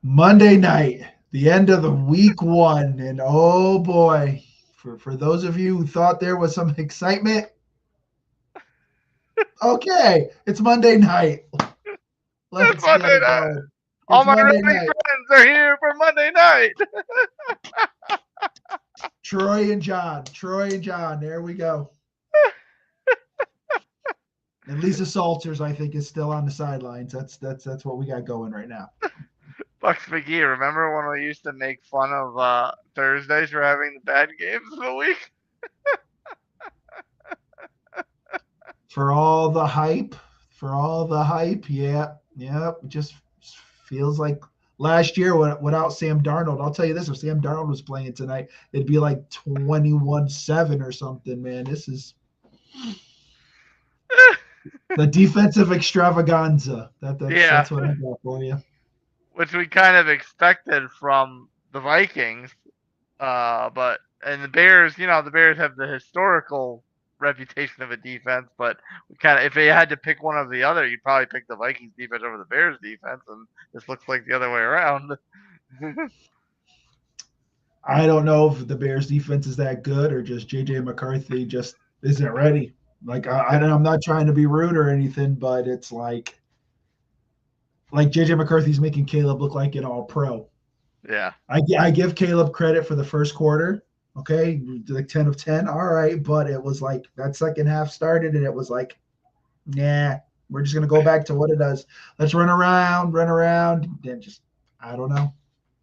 Monday night, the end of the week one, and oh boy, for those of you who thought there was some excitement, okay, it's Monday night. It's Let's get Monday it night. going. All It's my Monday rowdy night. friends are here for Monday night. Troy and John. There we go. And Lisa Salters, I think, is still on the sidelines. That's what we got going right now. Bucks McGee, remember when we used to make fun of Thursdays for having the bad games of the week? For all the hype, yeah. It just feels like last year without Sam Darnold. I'll tell you this: if Sam Darnold was playing tonight, it'd be like 21-7 or something. Man, this is the defensive extravaganza. Yeah, That's what I got for you. which we kind of expected from the Vikings. But and the Bears, the Bears have the historical reputation of a defense, but we kind of if they had to pick one or the other, you'd probably pick the Vikings defense over the Bears defense, and this looks like the other way around. I don't know if the Bears defense is that good or just JJ McCarthy just isn't ready. Like I'm not trying to be rude or anything, but it's like JJ McCarthy's making Caleb look like an all pro. Yeah. I give Caleb credit for the first quarter. Okay, like 10 of 10. All right, but it was like that second half started and it was like, nah, we're just gonna go back to what it does. Let's run around, and just I don't know.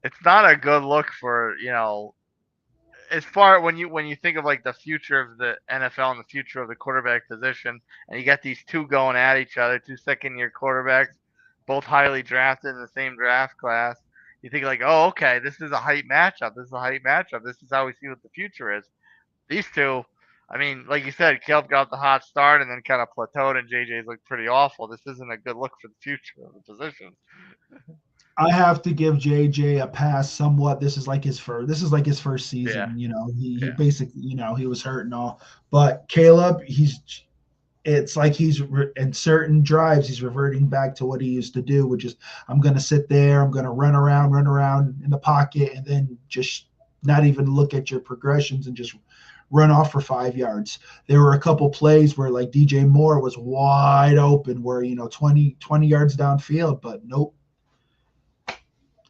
It's not a good look for as far when you think of like the future of the NFL and the future of the quarterback position, and you got these two going at each other, two second-year quarterbacks, both highly drafted in the same draft class. You think like, oh, okay, this is a hype matchup. This is a hype matchup. This is how we see what the future is. These two, I mean, like you said, Caleb got the hot start and then kind of plateaued, and JJ's looked pretty awful. This isn't a good look for the future of the position. I have to give JJ a pass somewhat. This is like his first Yeah, season. He yeah. basically, he was hurt and all. But Caleb, it's like in certain drives, he's reverting back to what he used to do, which is I'm going to sit there, I'm going to run around in the pocket, and then just not even look at your progressions and just run off for 5 yards. There were a couple plays where like DJ Moore was wide open, where 20 yards downfield, but nope.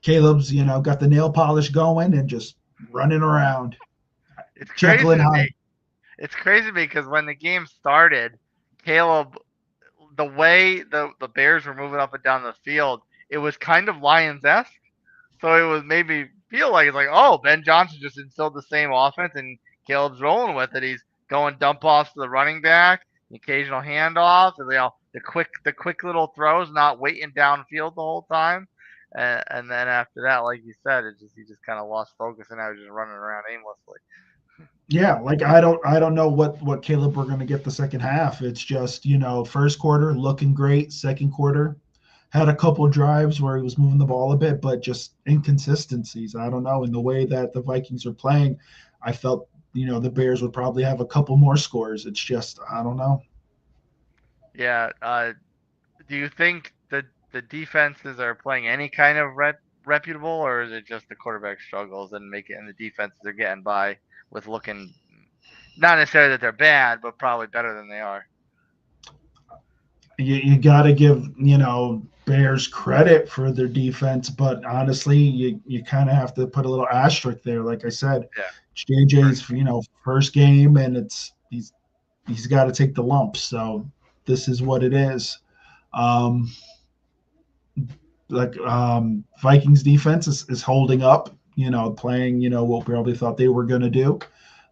Caleb's got the nail polish going and just running around. It's crazy Jekyll and to Hyde. me. It's crazy because when the game started, Caleb, the way the Bears were moving up and down the field, it was kind of Lions esque. So it was made me feel like it's like, oh, Ben Johnson just instilled the same offense and Caleb's rolling with it. He's going dump offs to the running back, the occasional handoff, and the quick little throws, not waiting downfield the whole time. And then after that, like you said, he just kind of lost focus and I was just running around aimlessly. Yeah, like I don't know what Caleb we're going to get the second half. It's just first quarter looking great, second quarter had a couple drives where he was moving the ball a bit, but just inconsistencies. I don't know. In the way that the Vikings are playing, I felt the Bears would probably have a couple more scores. It's just I don't know. Yeah. Do you think the defenses are playing any kind of reputable, or is it just the quarterback struggles and the defenses are getting by with looking not necessarily that they're bad, but probably better than they are? You got to give Bears credit for their defense, but honestly, you kind of have to put a little asterisk there. Like I said, Yeah. it's JJ's first game, and he's got to take the lumps. So this is what it is. Um, Vikings defense is holding up. Playing what we probably thought they were going to do.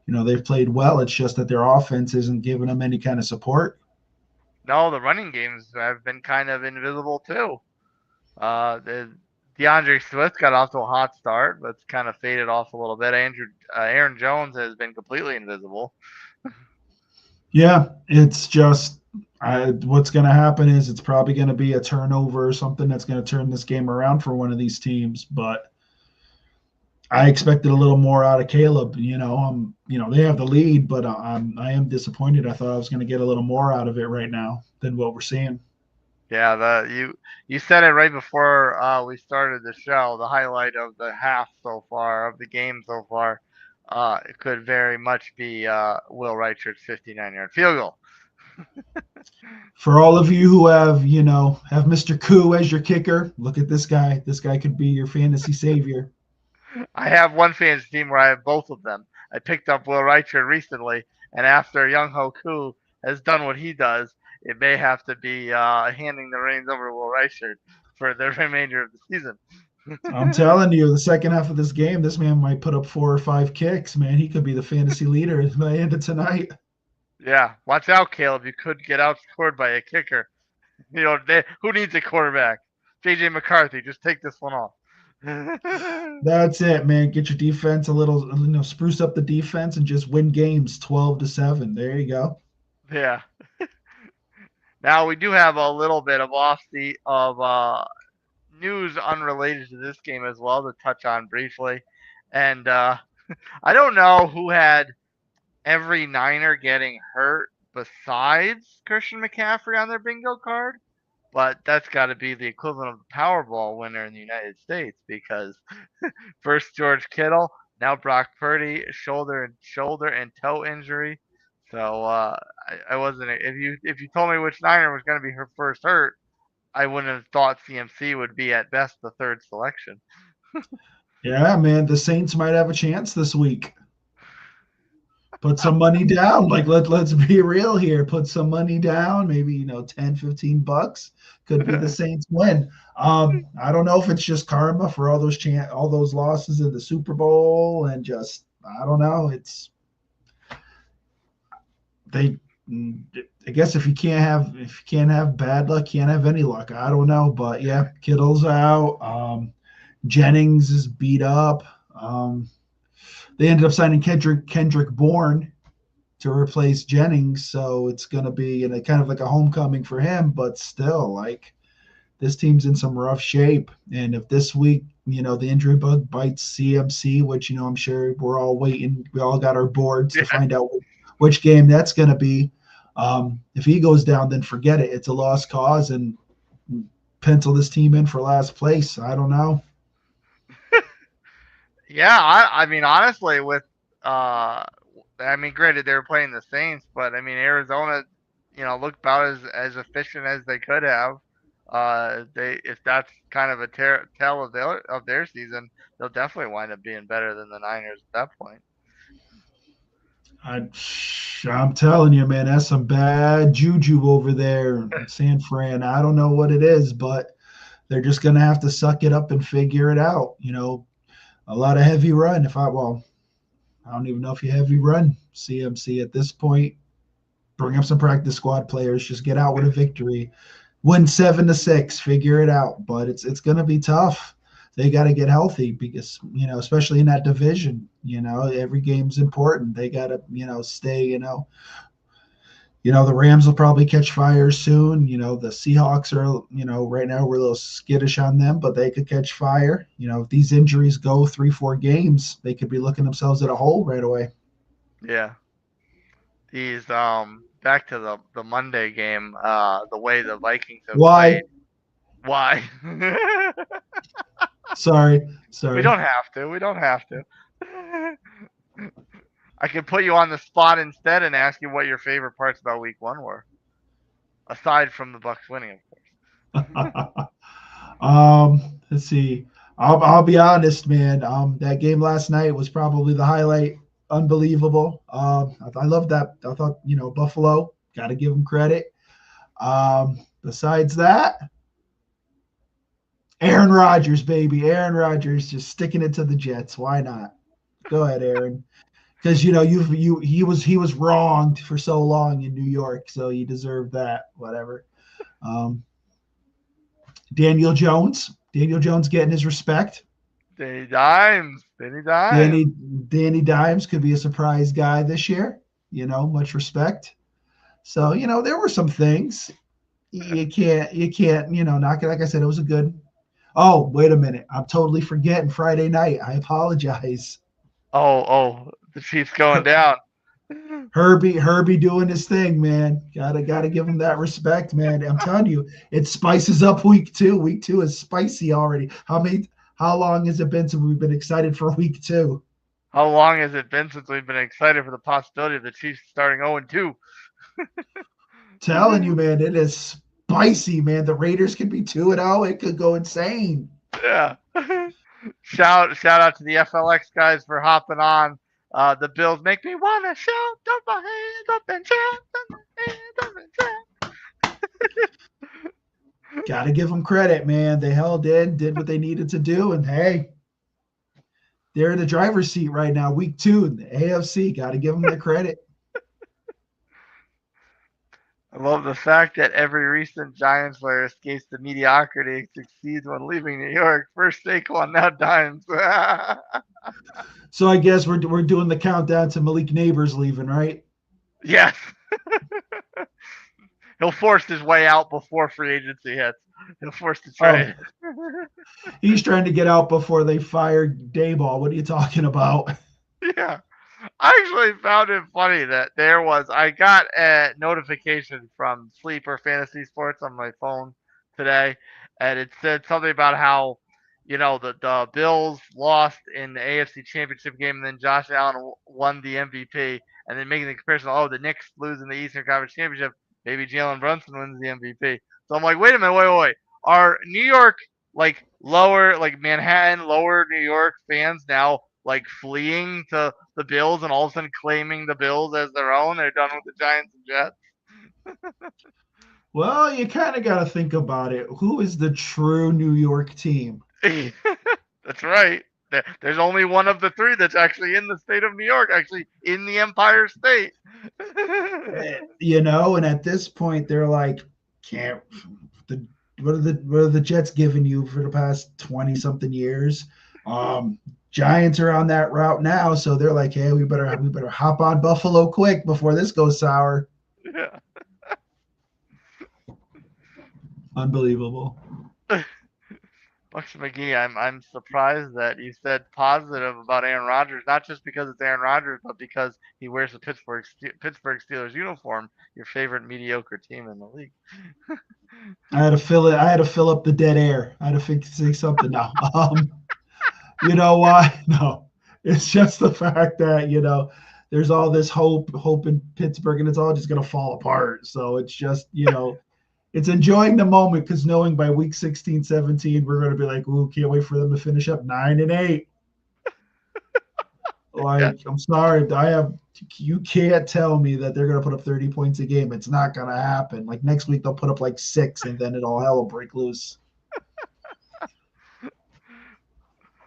They've played well. It's just that their offense isn't giving them any kind of support. No, the running games have been kind of invisible too. The DeAndre Swift got off to a hot start, but it's kind of faded off a little bit. Aaron Jones has been completely invisible. Yeah, it's just what's going to happen is it's probably going to be a turnover or something that's going to turn this game around for one of these teams. But I expected a little more out of Caleb. They have the lead, but I am disappointed. I thought I was going to get a little more out of it right now than what we're seeing. Yeah, you said it right before we started the show. The highlight of the half so far, of the game so far, it could very much be Will Reichard's 59-yard field goal. For all of you who have Mr. Koo as your kicker, look at this guy. This guy could be your fantasy savior. I have one fantasy team where I have both of them. I picked up Will Reichard recently, and after Young Ho Koo has done what he does, it may have to be handing the reins over to Will Reichard for the remainder of the season. I'm telling you, the second half of this game, this man might put up 4 or 5 kicks. Man, he could be the fantasy leader by the end of tonight. Yeah, watch out, Caleb. You could get outscored by a kicker. Who needs a quarterback? JJ McCarthy, just take this one off. That's it, man. Get your defense a little, spruce up the defense and just win games 12-7. There you go. Yeah. Now we do have a little bit of news unrelated to this game as well to touch on briefly, and I don't know who had every Niner getting hurt besides Christian McCaffrey on their bingo card, but that's got to be the equivalent of the Powerball winner in the United States because first George Kittle, now Brock Purdy, shoulder and toe injury. So I wasn't. If you told me which Niner was going to be her first hurt, I wouldn't have thought CMC would be at best the third selection. Yeah, man. The Saints might have a chance this week. Put some money down. Like let's be real here. Put some money down. Maybe 10, $15 could be the Saints win. I don't know if it's just karma for all those losses in the Super Bowl and just I don't know. I guess if you can't have bad luck, you can't have any luck. I don't know, but yeah, Kittle's out. Jennings is beat up. They ended up signing Kendrick Bourne to replace Jennings, so it's going to be kind of like a homecoming for him. But still, like this team's in some rough shape. And if this week, the injury bug bites CMC, which I'm sure we're all waiting. We all got our boards to find out which game that's going to be. If he goes down, then forget it. It's a lost cause, and pencil this team in for last place. I don't know. Yeah, I mean, honestly, granted they were playing the Saints, but I mean Arizona, looked about as efficient as they could have. If that's kind of a tell of their season, they'll definitely wind up being better than the Niners at that point. I'm telling you, man, that's some bad juju over there in San Fran. I don't know what it is, but they're just going to have to suck it up and figure it out. A lot of heavy run. I don't even know if you heavy run CMC at this point. Bring up some practice squad players. Just get out with a victory. Win 7-6. Figure it out. But it's going to be tough. They got to get healthy because especially in that division. Every game's important. They got to stay. The Rams will probably catch fire soon. The Seahawks are, right now we're a little skittish on them, but they could catch fire. If these injuries go 3-4 games, they could be looking themselves at a hole right away. Yeah. These back to the Monday game, the way the Vikings have played. Why? Sorry. We don't have to. I could put you on the spot instead and ask you what your favorite parts about Week 1 were, aside from the Bucks winning, of course. Let's see. I'll be honest, man. That game last night was probably the highlight. Unbelievable. I love that. I thought Buffalo. Got to give them credit. Besides that, Aaron Rodgers, baby. Aaron Rodgers just sticking it to the Jets. Why not? Go ahead, Aaron. Because he was wronged for so long in New York, so you deserve that. Whatever. Daniel Jones getting his respect. Danny Dimes. Danny Dimes could be a surprise guy this year. Much respect. So there were some things you can't knock it. Like I said, it was a good. Oh, wait a minute. I'm totally forgetting Friday night. I apologize. Oh, the Chiefs going down. Herbie doing his thing, man. Gotta give him that respect, man. I'm telling you, it spices up week 2. Week 2 is spicy already. How long has it been since we've been excited for week 2? How long has it been since we've been excited for the possibility of the Chiefs starting 0-2? Telling you, man, it is spicy, man. The Raiders could be 2-0. It could go insane. Yeah. Shout out to the FLX guys for hopping on. The Bills make me wanna shout, dump my hands up and shout, dump my hands up and shout. Gotta give them credit, man. They held in, did what they needed to do, and hey, they're in the driver's seat right now. Week 2 in the AFC. Gotta give them their credit. I love the fact that every recent Giants player escapes the mediocrity and succeeds when leaving New York. First Saquon, now Dimes. So I guess we're doing the countdown to Malik Neighbors leaving, right? Yes. He'll force his way out before free agency hits. He'll force the trade. He's trying to get out before they fire Dayball. What are you talking about? Yeah. I actually found it funny that I got a notification from Sleeper Fantasy Sports on my phone today, and it said something about how, the Bills lost in the AFC Championship game, and then Josh Allen won the MVP, and then making the comparison, the Knicks lose in the Eastern Conference Championship, maybe Jalen Brunson wins the MVP. So I'm like, wait a minute, wait. Are New York, Manhattan, lower New York fans now fleeing to the Bills and all of a sudden claiming the Bills as their own? They're done with the Giants and Jets. Well, you kind of got to think about it. Who is the true New York team? That's right. There's only one of the 3 that's actually in the state of New York, actually in the Empire State. And at this point, they're like, what are the Jets giving you for the past 20 something years? Giants are on that route now, so they're like, hey, we better hop on Buffalo quick before this goes sour. Yeah. Unbelievable. Buccs McGee, I'm surprised that you said positive about Aaron Rodgers, not just because it's Aaron Rodgers, but because he wears the Pittsburgh Steelers uniform, your favorite mediocre team in the league. I had to fill up the dead air. I had to say something now. You know why? No, it's just the fact that there's all this hope in Pittsburgh, and it's all just gonna fall apart. So it's just it's enjoying the moment because knowing by week 16, 17, we're going to be like, ooh, can't wait for them to finish up 9-8. I'm sorry. You can't tell me that they're going to put up 30 points a game. It's not going to happen. Next week, they'll put up 6, and then hell will break loose.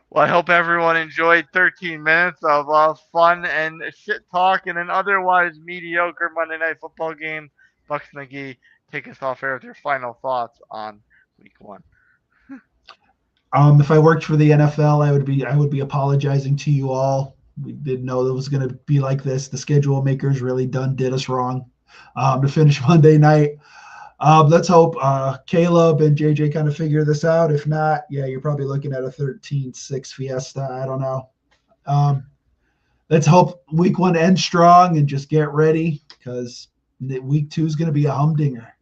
Well, I hope everyone enjoyed 13 minutes of fun and shit talk in an otherwise mediocre Monday Night Football game. Buccs McGee, take us off air with your final thoughts on week 1. If I worked for the NFL, I would be apologizing to you all. We didn't know it was going to be like this. The schedule makers really did us wrong to finish Monday night. Let's hope Caleb and JJ kind of figure this out. If not, yeah, you're probably looking at a 13-6 fiesta. I don't know. Let's hope week 1 ends strong and just get ready because week 2 is going to be a humdinger.